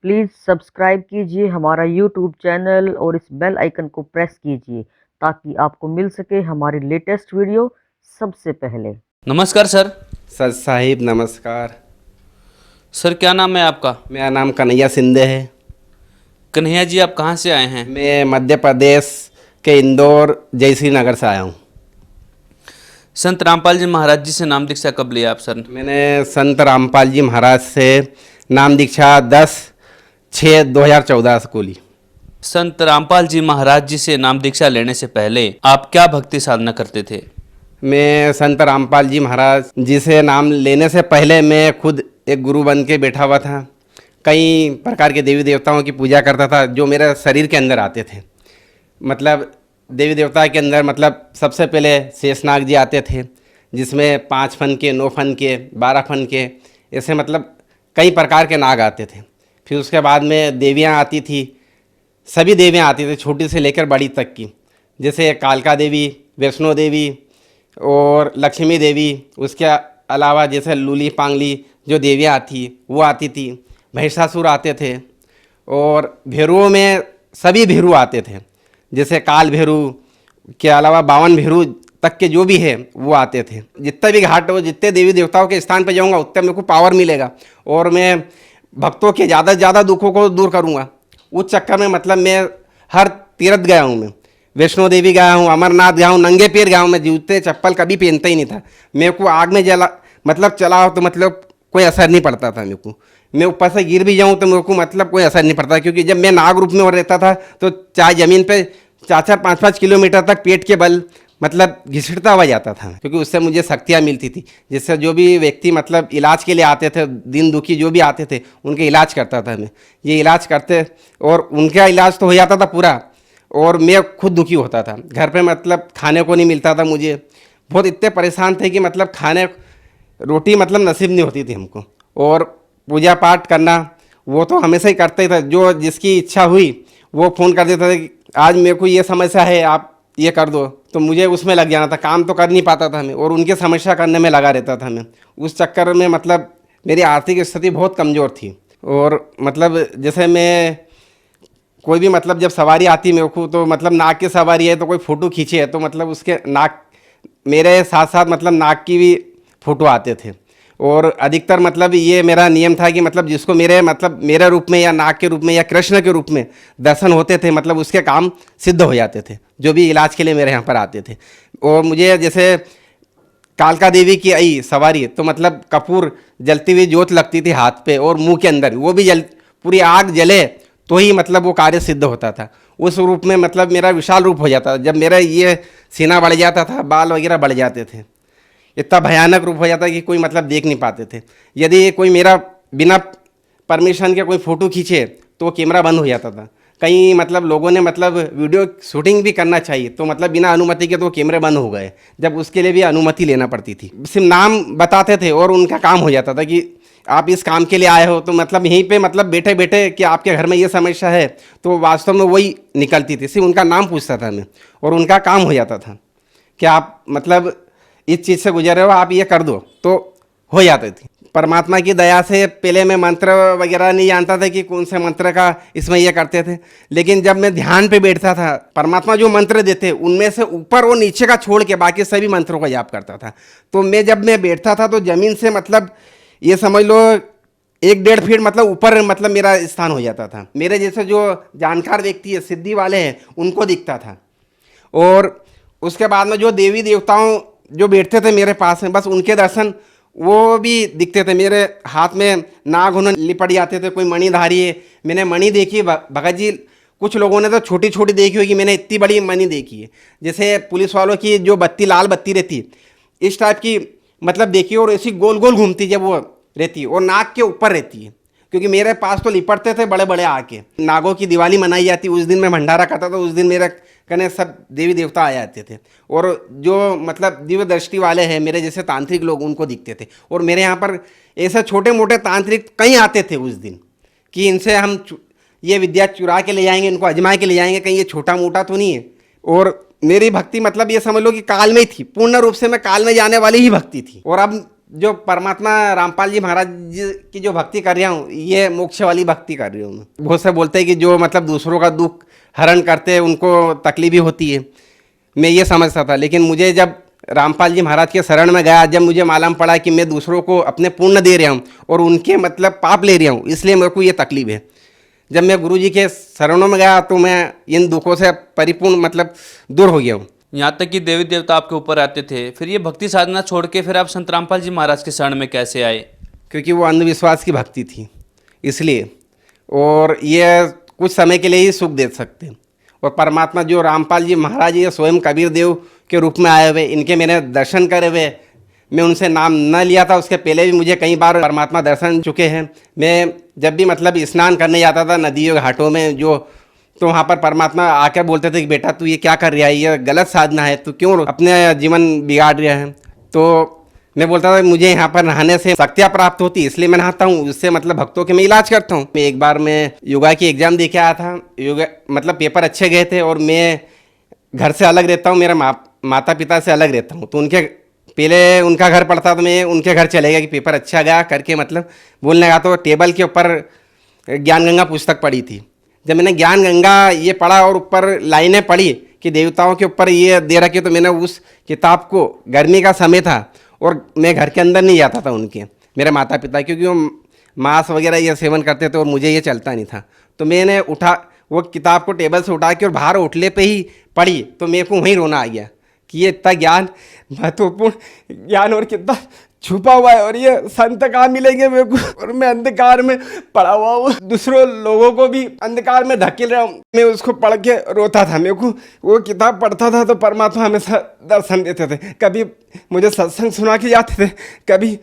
Please subscribe कीजिए हमारा YouTube channel और इस बेल आइकन को प्रेस कीजिए ताकि आपको मिल सके हमारी लेटेस्ट वीडियो सबसे पहले। नमस्कार सर। सर साहिब नमस्कार। सर क्या नाम है आपका? मेरा नाम कन्हैया सिंधे है। कन्हैया जी, आप कहाँ से आए हैं? मैं मध्य प्रदेश के इंदौर जयश्री नगर से आया हूँ। संत रामपाल जी महाराज जी से नाम दीक्षा कब लिया आप सर? मैंने संत रामपाल जी महाराज से नाम दीक्षा 10/6/2014 को ली। संत रामपाल जी महाराज जी से नाम दीक्षा लेने से पहले आप क्या भक्ति साधना करते थे? मैं संत रामपाल जी महाराज जी से नाम लेने से पहले मैं खुद एक गुरु बन के बैठा हुआ था। कई प्रकार के देवी देवताओं की पूजा करता था जो मेरे शरीर के अंदर आते थे। मतलब देवी देवता के अंदर मतलब सबसे पहले शेषनाग जी आते थे, जिसमें 5 फन के, 9 फन के, 12 फन के, ऐसे मतलब कई प्रकार के नाग आते थे। फिर उसके बाद में देवियाँ आती थी, सभी देवियाँ आती थी छोटी से लेकर बड़ी तक की, जैसे कालका देवी, वैष्णो देवी और लक्ष्मी देवी। उसके अलावा जैसे लूली पांगली जो देवियाँ आती वो आती थी। महिषासुर आते थे और भैरुओं में सभी भैरू आते थे, जैसे काल भैरू के अलावा 52 भैरू तक के जो भी है वो आते थे। जितने भी घाट हो, जितने देवी देवताओं के स्थान पर जाऊंगा उतने मेरे को पावर मिलेगा और मैं भक्तों के ज़्यादा से ज़्यादा दुखों को दूर करूंगा। उस चक्कर में मतलब मैं हर तीर्थ गया हूँ। मैं वैष्णो देवी गया हूँ, अमरनाथ गया हूँ, नंगे पैर गया हूँ। मैं जूते चप्पल कभी पहनता ही नहीं था। मेरे को आग में जला मतलब चला तो मतलब कोई असर नहीं पड़ता था मेरे को। मैं ऊपर से गिर भी जाऊँ तो मेरे को मतलब कोई असर नहीं पड़ता, क्योंकि जब मैं नाग रूप में और रहता था तो चाहे ज़मीन पे 4-4 5-5 किलोमीटर तक पेट के बल मतलब घिसटता हुआ जाता था, क्योंकि उससे मुझे शक्तियाँ मिलती थी, जिससे जो भी व्यक्ति मतलब इलाज के लिए आते थे, दिन दुखी जो भी आते थे, उनके इलाज करता था मैं। ये इलाज करते और उनका इलाज तो हो जाता था पूरा, और मैं खुद दुखी होता था। घर पे मतलब खाने को नहीं मिलता था मुझे। बहुत इतने परेशान थे कि मतलब खाने रोटी मतलब नसीब नहीं होती थी हमको। और पूजा पाठ करना वो तो हमेशा ही करते ही था। जो जिसकी इच्छा हुई वो फ़ोन कर देता था कि आज मेरे को ये समस्या है, आप ये कर दो, तो मुझे उसमें लग जाना था। काम तो कर नहीं पाता था मैं और उनकी समस्या करने में लगा रहता था मैं। उस चक्कर में मतलब मेरी आर्थिक स्थिति बहुत कमज़ोर थी। और मतलब जैसे मैं कोई भी मतलब जब सवारी आती मेरे को, तो मतलब नाग की सवारी है तो कोई फ़ोटो खींचे है तो मतलब उसके नाग मेरे साथ साथ मतलब नाग की भी फ़ोटो आते थे। और अधिकतर मतलब ये मेरा नियम था कि मतलब जिसको मेरे रूप में या नाग के रूप में या कृष्ण के रूप में दर्शन होते थे, मतलब उसके काम सिद्ध हो जाते थे, जो भी इलाज के लिए मेरे यहाँ पर आते थे। और मुझे जैसे कालका देवी की आई सवारी तो मतलब कपूर जलती हुई जोत लगती थी हाथ पे और मुंह के अंदर, वो भी पूरी आग जले तो ही मतलब वो कार्य सिद्ध होता था। उस रूप में मतलब मेरा विशाल रूप हो जाता था। जब मेरा ये सीना बढ़ जाता था, बाल वगैरह बढ़ जाते थे, इतना भयानक रूप हो जाता कि कोई मतलब देख नहीं पाते थे। यदि कोई मेरा बिना परमिशन के कोई फ़ोटो खींचे तो कैमरा बंद हो जाता था। कई मतलब लोगों ने मतलब वीडियो शूटिंग भी करना चाहिए तो मतलब बिना अनुमति के तो कैमरे बंद हो गए, जब उसके लिए भी अनुमति लेना पड़ती थी। सिर्फ नाम बताते थे और उनका काम हो जाता था कि आप इस काम के लिए आए हो, तो मतलब यहीं पे मतलब बैठे बैठे कि आपके घर में ये समस्या है, तो वास्तव में वही निकलती थी। सिर्फ उनका नाम पूछता था मैं और उनका काम हो जाता था कि आप मतलब इस चीज़ से गुजर रहे हो, आप ये कर दो, तो हो जाती थी। परमात्मा की दया से पहले मैं मंत्र वगैरह नहीं जानता था कि कौन से मंत्र का इसमें ये करते थे, लेकिन जब मैं ध्यान पे बैठता था, परमात्मा जो मंत्र देते उनमें से ऊपर और नीचे का छोड़ के बाकी सभी मंत्रों का जाप करता था। तो जब मैं बैठता था तो ज़मीन से मतलब ये समझ लो 1-1.5 फीट मतलब ऊपर मतलब मेरा स्थान हो जाता था। मेरे जैसे जो जानकार व्यक्ति है, सिद्धि वाले हैं, उनको दिखता था। और उसके बाद में जो देवी देवताओं जो बैठते थे मेरे पास में, बस उनके दर्शन वो भी दिखते थे। मेरे हाथ में नाग होने लिपट जाते थे। कोई मणिधारी है, मैंने मणि देखी भगत जी, कुछ लोगों ने तो छोटी छोटी देखी होगी, मैंने इतनी बड़ी मणि देखी है। जैसे पुलिस वालों की जो बत्ती लाल बत्ती रहती इस टाइप की मतलब देखी, और ऐसी गोल गोल घूमती जब वो रहती और नाक के ऊपर रहती है। क्योंकि मेरे पास तो लिपटते थे बड़े बड़े आके। नागों की दिवाली मनाई जाती, उस दिन मैं भंडारा करता था, उस दिन मेरे कने सब देवी देवता आ जाते थे। और जो मतलब दिव्य दृष्टि वाले हैं मेरे जैसे तांत्रिक लोग, उनको दिखते थे। और मेरे यहाँ पर ऐसे छोटे मोटे तांत्रिक कहीं आते थे उस दिन कि इनसे हम ये विद्या चुरा के ले जाएंगे, इनको अजमा के ले जाएंगे, कहीं ये छोटा मोटा तो नहीं है। और मेरी भक्ति मतलब ये समझ लो कि काल में ही थी, पूर्ण रूप से मैं काल में जाने वाली ही भक्ति थी। और अब जो परमात्मा रामपाल जी महाराज जी की जो भक्ति कर रहा हूँ, ये मोक्ष वाली भक्ति कर रही हूँ मैं। बहुत से बोलते हैं कि जो मतलब दूसरों का दुख हरण करते हैं उनको तकलीफ भी होती है, मैं ये समझता था। लेकिन मुझे जब रामपाल जी महाराज के शरण में गया, जब मुझे मालूम पड़ा कि मैं दूसरों को अपने पुण्य दे रहा हूँ और उनके मतलब पाप ले रहा हूँ, इसलिए मेरे को ये तकलीफ है। जब मैं गुरु जी के शरणों में गया तो मैं इन दुखों से परिपूर्ण मतलब दूर हो गया हूँ। यहाँ तक कि देवी देवता आपके ऊपर आते थे, फिर ये भक्ति साधना छोड़ के फिर आप संत रामपाल जी महाराज के शरण में कैसे आए? क्योंकि वो अंधविश्वास की भक्ति थी इसलिए, और ये कुछ समय के लिए ही सुख दे सकते हैं। और परमात्मा जो रामपाल जी महाराज ये स्वयं कबीर देव के रूप में आए हुए, इनके मैंने दर्शन करे हुए, मैं उनसे नाम न लिया था उसके पहले भी मुझे कई बार परमात्मा दर्शन चुके हैं। मैं जब भी मतलब स्नान करने जाता था नदियों घाटों में जो, तो वहाँ पर परमात्मा आकर बोलते थे कि बेटा तू ये क्या कर रहा है, ये गलत साधना है, तू क्यों अपने जीवन बिगाड़ रहा है। तो मैं बोलता था मुझे यहाँ पर नहाने से शक्तियाँ प्राप्त होती, इसलिए मैं नहाता हूँ, उससे मतलब भक्तों के मैं इलाज करता हूँ। एक बार मैं योगा की एग्ज़ाम दे के आया था, योगा मतलब पेपर अच्छे गए थे, और मैं घर से अलग रहता हूँ, मेरे माता पिता से अलग रहता हूँ। तो उनके पहले उनका घर पड़ता तो मैं उनके घर चले गया कि पेपर अच्छा गया करके मतलब बोलने गया। तो टेबल के ऊपर ज्ञान गंगा पुस्तक पड़ी थी। जब मैंने ज्ञान गंगा ये पढ़ा और ऊपर लाइनें पढ़ी कि देवताओं के ऊपर ये दे रखी, तो मैंने उस किताब को, गर्मी का समय था और मैं घर के अंदर नहीं जाता था उनके, मेरे माता पिता, क्योंकि वो मांस वगैरह ये सेवन करते थे और मुझे ये चलता नहीं था। तो मैंने उठा वो किताब को टेबल से उठा के और बाहर ओटले पे ही पढ़ी, तो मेरे को वहीं रोना आ गया कि ये इतना ज्ञान, महत्वपूर्ण ज्ञान और कितना छुपा हुआ है, और ये संत कहाँ मिलेंगे मेरे को, और मैं अंधकार में पड़ा हुआ हूँ, दूसरों लोगों को भी अंधकार में धकेल रहा हूँ। मैं उसको पढ़ के रोता था। मेरे को वो किताब पढ़ता था तो परमात्मा हमेशा दर्शन देते थे। कभी मुझे सत्संग सुना के जाते थे, कभी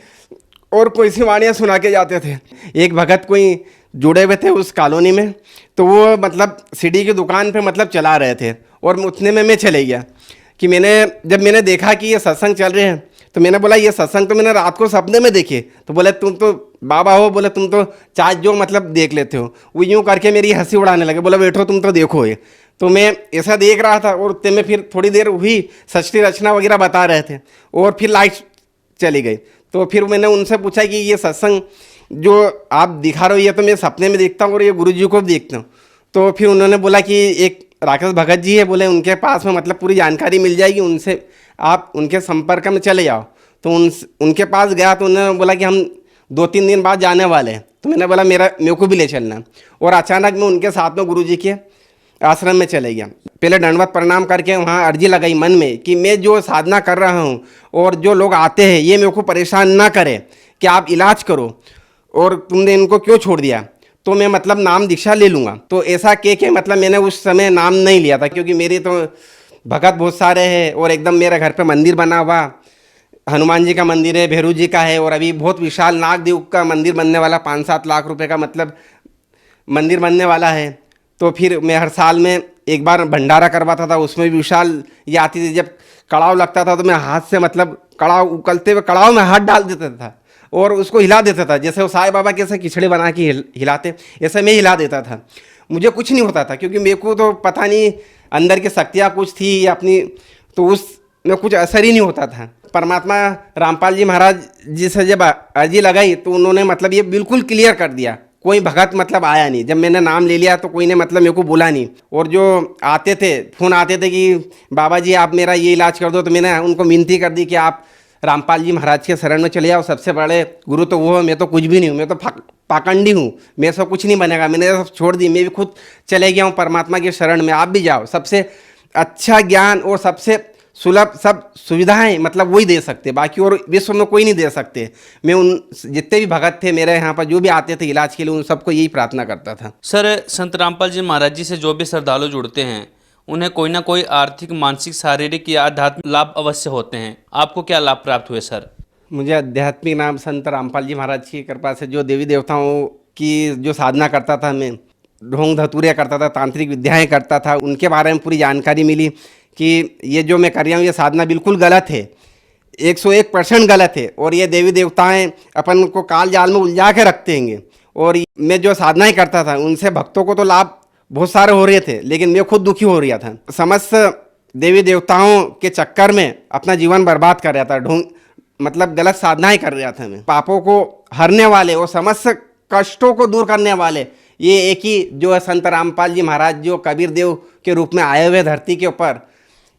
और कोई सी वाणियाँ सुना के जाते थे। एक भगत कोई जुड़े हुए थे उस कॉलोनी में, तो वो मतलब सीढ़ी की दुकान पे मतलब चला रहे थे, और उतने में मैं चले गया कि जब मैंने देखा कि ये सत्संग चल रहे हैं, तो मैंने बोला ये सत्संग तो मैंने रात को सपने में देखे। तो बोले तुम तो बाबा हो, बोले तुम तो चार्ज जो मतलब देख लेते हो। वो यूँ करके मेरी हंसी उड़ाने लगे, बोला बैठो तुम तो देखो ये। तो मैं ऐसा देख रहा था, और उतने में फिर थोड़ी देर हुई, सृष्टि रचना वगैरह बता रहे थे, और फिर लाइट चली गई। तो फिर मैंने उनसे पूछा कि ये सत्संग जो आप दिखा रहे हो ये तो मैं सपने में देखता हूँ और ये गुरु जी को भी देखता हूँ। तो फिर उन्होंने बोला कि एक राकेश भगत जी है, बोले उनके पास में मतलब पूरी जानकारी मिल जाएगी, उनसे आप उनके संपर्क में चले जाओ। तो उनके पास गया तो उन्होंने बोला कि हम 2-3 दिन बाद जाने वाले हैं। तो मैंने बोला मेरे को भी ले चलना, और अचानक मैं उनके साथ में गुरु जी के आश्रम में चले गया। पहले दंडवत प्रणाम करके वहाँ अर्जी लगाई मन में कि मैं जो साधना कर रहा हूँ और जो लोग आते हैं ये मेरे को परेशान ना करे, कि आप इलाज करो, और तुमने इनको क्यों छोड़ दिया, तो मैं मतलब नाम दीक्षा ले लूँगा। तो ऐसा के मतलब मैंने उस समय नाम नहीं लिया था, क्योंकि मेरे तो भगत बहुत सारे हैं, और एकदम मेरे घर पे मंदिर बना हुआ, हनुमान जी का मंदिर है, भैरू जी का है, और अभी बहुत विशाल नागदेव का मंदिर बनने वाला, 5-7 लाख रुपए का मतलब मंदिर बनने वाला है। तो फिर मैं हर साल में एक बार भंडारा करवाता था, उसमें भी विशाल ये आती थी। जब कड़ाव लगता था तो मैं हाथ से मतलब कड़ाव उकलते हुए कड़ाव में हाथ डाल देता था और उसको हिला देता था, जैसे वो साईं बाबा कैसे खिचड़ी बना के हिलाते, ऐसे मैं हिला देता था। मुझे कुछ नहीं होता था, क्योंकि मेरे को तो पता नहीं अंदर की शक्तियाँ कुछ थी या अपनी, तो उसमें कुछ असर ही नहीं होता था। परमात्मा रामपाल जी महाराज जी से जब अर्जी लगाई तो उन्होंने मतलब ये बिल्कुल क्लियर कर दिया, कोई भगत मतलब आया नहीं। जब मैंने नाम ले लिया तो कोई ने मतलब मेरे को बोला नहीं, और जो आते थे फ़ोन आते थे कि बाबा जी आप मेरा ये इलाज कर दो, तो मैंने उनको विनती कर दी कि आप रामपाल जी महाराज के शरण में चले जाओ, सबसे बड़े गुरु तो वो है, मैं तो कुछ भी नहीं हूँ, मैं तो पाखंडी हूँ, मेरे से कुछ नहीं बनेगा, मैंने सब छोड़ दी, मैं भी खुद चले गया हूँ परमात्मा के शरण में, आप भी जाओ। सबसे अच्छा ज्ञान और सबसे सुलभ सब सुविधाएं मतलब वही दे सकते, बाकी और विश्व में कोई नहीं दे सकते। मैं उन जितने भी भगत थे मेरे यहाँ पर जो भी आते थे इलाज के लिए, उन सबको यही प्रार्थना करता था। सर, संत रामपाल जी महाराज जी से जो भी श्रद्धालु जुड़ते हैं उन्हें कोई ना कोई आर्थिक, मानसिक, शारीरिक या आध्यात्मिक लाभ अवश्य होते हैं। आपको क्या लाभ प्राप्त हुए सर? मुझे आध्यात्मिक नाम संत रामपाल जी महाराज की कृपा से जो देवी देवताओं की जो साधना करता था, मैं ढोंग धतूरिया करता था, तांत्रिक विद्याएं करता था, उनके बारे में पूरी जानकारी मिली कि ये जो मैं कर रहा हूँ ये साधना बिल्कुल गलत है, 101% गलत है, और ये देवी देवताएं अपन को काल जाल में उलझा के रखते हैं। और मैं जो साधनाएं करता था उनसे भक्तों को तो लाभ बहुत सारे हो रहे थे, लेकिन मैं खुद दुखी हो रहा था। समस्त देवी देवताओं के चक्कर में अपना जीवन बर्बाद कर रहा था, मतलब गलत साधनाएं कर रहा था मैं। पापों को हरने वाले और समस्त कष्टों को दूर करने वाले ये एक ही जो है संत रामपाल जी महाराज जो कबीर देव के रूप में आए हुए धरती के ऊपर,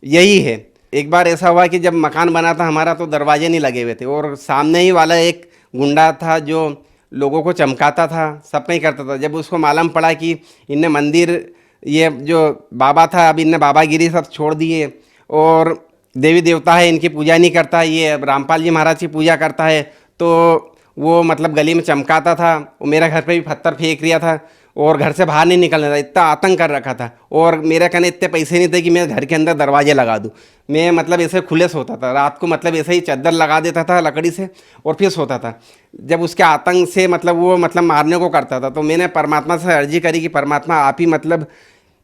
यही है। एक बार ऐसा हुआ कि जब मकान बना था हमारा तो दरवाजे नहीं लगे हुए थे और सामने ही वाला एक गुंडा था जो लोगों को चमकाता था, सब कहीं करता था। जब उसको मालूम पड़ा कि इनने मंदिर, ये जो बाबा था अब इनने बाबागिरी सब छोड़ दिए और देवी देवता है इनकी पूजा नहीं करता, ये रामपाल जी महाराज की पूजा करता है, तो वो मतलब गली में चमकाता था। वो मेरे घर पे भी पत्थर फेंक रिया था और घर से बाहर नहीं निकलना था, इतना आतंक कर रखा था। और मेरे कहने इतने पैसे नहीं थे कि मैं घर के अंदर दरवाजे लगा दूँ। मैं मतलब ऐसे खुले सोता था रात को, मतलब ऐसे ही चादर लगा देता था लकड़ी से और फिर सोता था। जब उसके आतंक से मतलब वो मतलब मारने को करता था, तो मैंने परमात्मा से अर्जी करी कि परमात्मा आप ही मतलब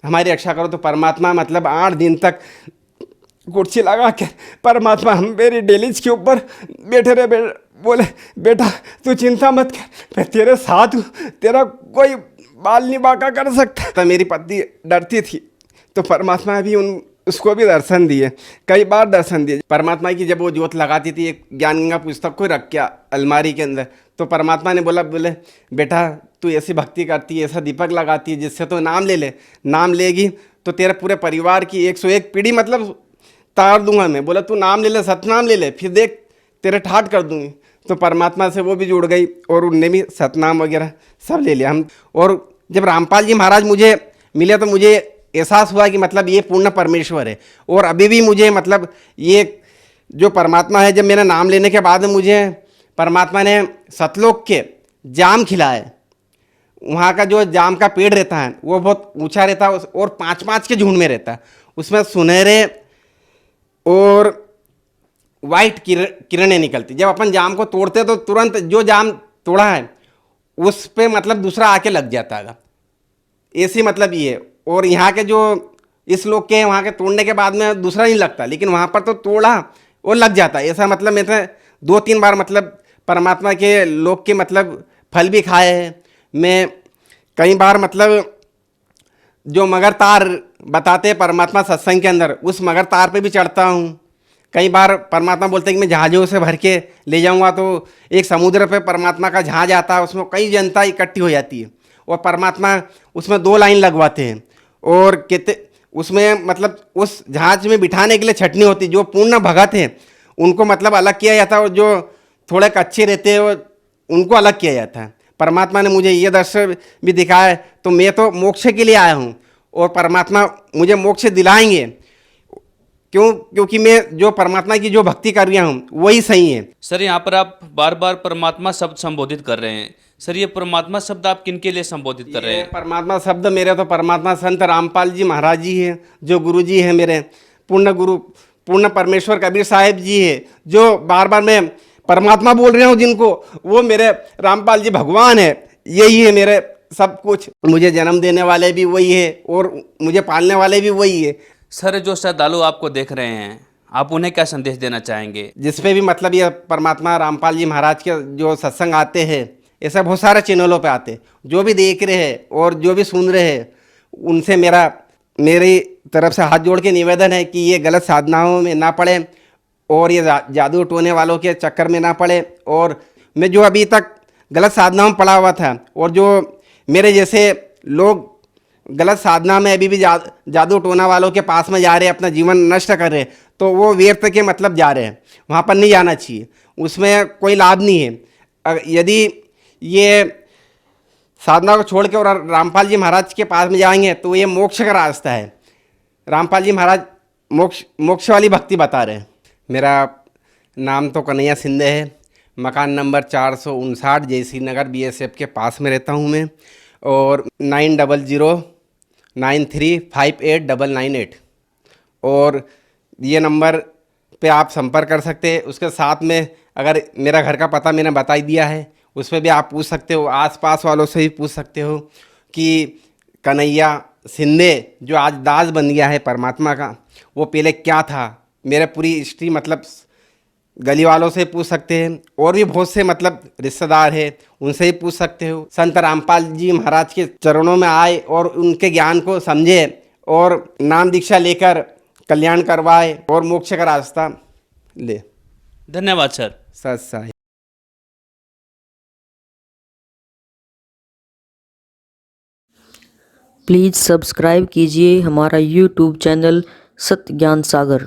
हमारी रक्षा करो। तो परमात्मा मतलब 8 दिन तक कुर्सी लगा के परमात्मा हम मेरी डेलीज के ऊपर बैठे रहे, बोले बेटा तू चिंता मत कर, मैं तेरे साथ हूँ, तेरा कोई बाल नहीं बांका कर सकता। तो मेरी पत्नी डरती थी, तो परमात्मा भी उसको भी दर्शन दिए, कई बार दर्शन दिए। परमात्मा की जब वो ज्योत लगाती थी, एक ज्ञान गंगा पुस्तक को रख के अलमारी के अंदर, तो परमात्मा ने बोले बेटा तू ऐसी भक्ति करती है, ऐसा दीपक लगाती है जिससे तो नाम ले ले, नाम लेगी तो तेरे पूरे परिवार की 101 पीढ़ी मतलब तार दूंगा मैं। बोला तू नाम ले ले, सतनाम ले ले, फिर देख तेरे ठाट कर दूंगी। तो परमात्मा से वो भी जुड़ गई और उनने भी सतनाम वगैरह सब ले लिया हम। और जब रामपाल जी महाराज मुझे मिले तो मुझे एहसास हुआ कि मतलब ये पूर्ण परमेश्वर है। और अभी भी मुझे मतलब ये जो परमात्मा है, जब मेरा नाम लेने के बाद मुझे परमात्मा ने सतलोक के जाम खिलाए। वहाँ का जो जाम का पेड़ रहता है वो बहुत ऊंचा रहता है और 5-5 के झुंड में रहता है। उसमें सुनहरे और वाइट किरणें निकलती। जब अपन जाम को तोड़ते तो तुरंत जो जाम तोड़ा है उस पे मतलब दूसरा आके लग जाता है, ऐसी मतलब ये। और यहाँ के जो इस लोग के वहाँ के तोड़ने के बाद में दूसरा नहीं लगता, लेकिन वहाँ पर तो तोड़ा और लग जाता है। ऐसा मतलब मैंने 2-3 बार मतलब परमात्मा के लोग के मतलब फल भी खाए हैं। मैं कई बार मतलब जो मगर तार बताते हैं परमात्मा सत्संग के अंदर, उस मगर तार पे भी चढ़ता हूँ। कई बार परमात्मा बोलते हैं कि मैं जहाज़ों से भर के ले जाऊँगा, तो एक समुद्र पे परमात्मा का जहाज आता है, उसमें कई जनता इकट्ठी हो जाती है और परमात्मा उसमें 2 लाइन लगवाते हैं और कहते उसमें मतलब उस जहाज में बिठाने के लिए छटनी होती। जो पूर्ण भगत हैं उनको मतलब अलग किया जाता है और जो थोड़े कच्चे रहते हैं उनको अलग किया जाता है। परमात्मा ने मुझे ये दर्शन भी दिखाया है, तो मैं तो मोक्ष के लिए आया हूँ और परमात्मा मुझे मोक्ष दिलाएंगे। क्योंकि मैं जो परमात्मा की जो भक्ति कर रहा हूँ वही सही है। सर यहाँ पर आप बार बार परमात्मा शब्द संबोधित कर रहे हैं, सर ये परमात्मा शब्द आप किन के लिए संबोधित कर रहे हैं? परमात्मा शब्द मेरे तो परमात्मा संत रामपाल जी महाराज जी हैं, जो गुरु जी हैं मेरे, पूर्ण गुरु पूर्ण परमेश्वर कबीर साहिब जी है, जो बार बार मैं परमात्मा बोल रहा हूँ जिनको, वो मेरे रामपाल जी भगवान है। यही है मेरे सब कुछ। मुझे जन्म देने वाले भी वही है और मुझे पालने वाले भी वही है। सर जो श्रद्धालु आपको देख रहे हैं, आप उन्हें क्या संदेश देना चाहेंगे? जिसपे भी मतलब ये परमात्मा रामपाल जी महाराज के जो सत्संग आते हैं, ऐसा बहुत सारे चैनलों पे आते, जो भी देख रहे हैं और जो भी सुन रहे हैं, उनसे मेरी तरफ से हाथ जोड़ के निवेदन है कि ये गलत साधनाओं में ना पड़े और ये जादू टोने वालों के चक्कर में ना पड़े। और मैं जो अभी तक गलत साधनाओं में पड़ा हुआ था और जो मेरे जैसे लोग गलत साधना में अभी भी जादू टोना वालों के पास में जा रहे हैं, अपना जीवन नष्ट कर रहे हैं, तो वो व्यर्थ के मतलब जा रहे हैं, वहाँ पर नहीं जाना चाहिए, उसमें कोई लाभ नहीं है। यदि ये साधना को छोड़ के और रामपाल जी महाराज के पास में जाएंगे तो ये मोक्ष का रास्ता है। रामपाल जी महाराज मोक्ष वाली भक्ति बता रहे हैं। मेरा नाम तो कन्हैया सिंधे है, मकान नंबर 459 जयश्री नगर BSF के पास में रहता हूँ मैं, और 9009358998 और ये नंबर पे आप संपर्क कर सकते हैं। उसके साथ में अगर मेरा घर का पता मैंने बता ही दिया है, उस पर भी आप पूछ सकते हो, आसपास वालों से भी पूछ सकते हो कि कन्हैया सिंधे जो आज दास बन गया है परमात्मा का, वो पहले क्या था। मेरे पूरी हिस्ट्री मतलब गली वालों से पूछ सकते हैं और भी बहुत से मतलब रिश्तेदार हैं, उनसे ही पूछ सकते हो। संत रामपाल जी महाराज के चरणों में आए और उनके ज्ञान को समझे और नाम दीक्षा लेकर कल्याण करवाए और मोक्ष का रास्ता ले। धन्यवाद सर। सत साई। प्लीज़ सब्सक्राइब कीजिए हमारा यूट्यूब चैनल सत्य ज्ञान सागर।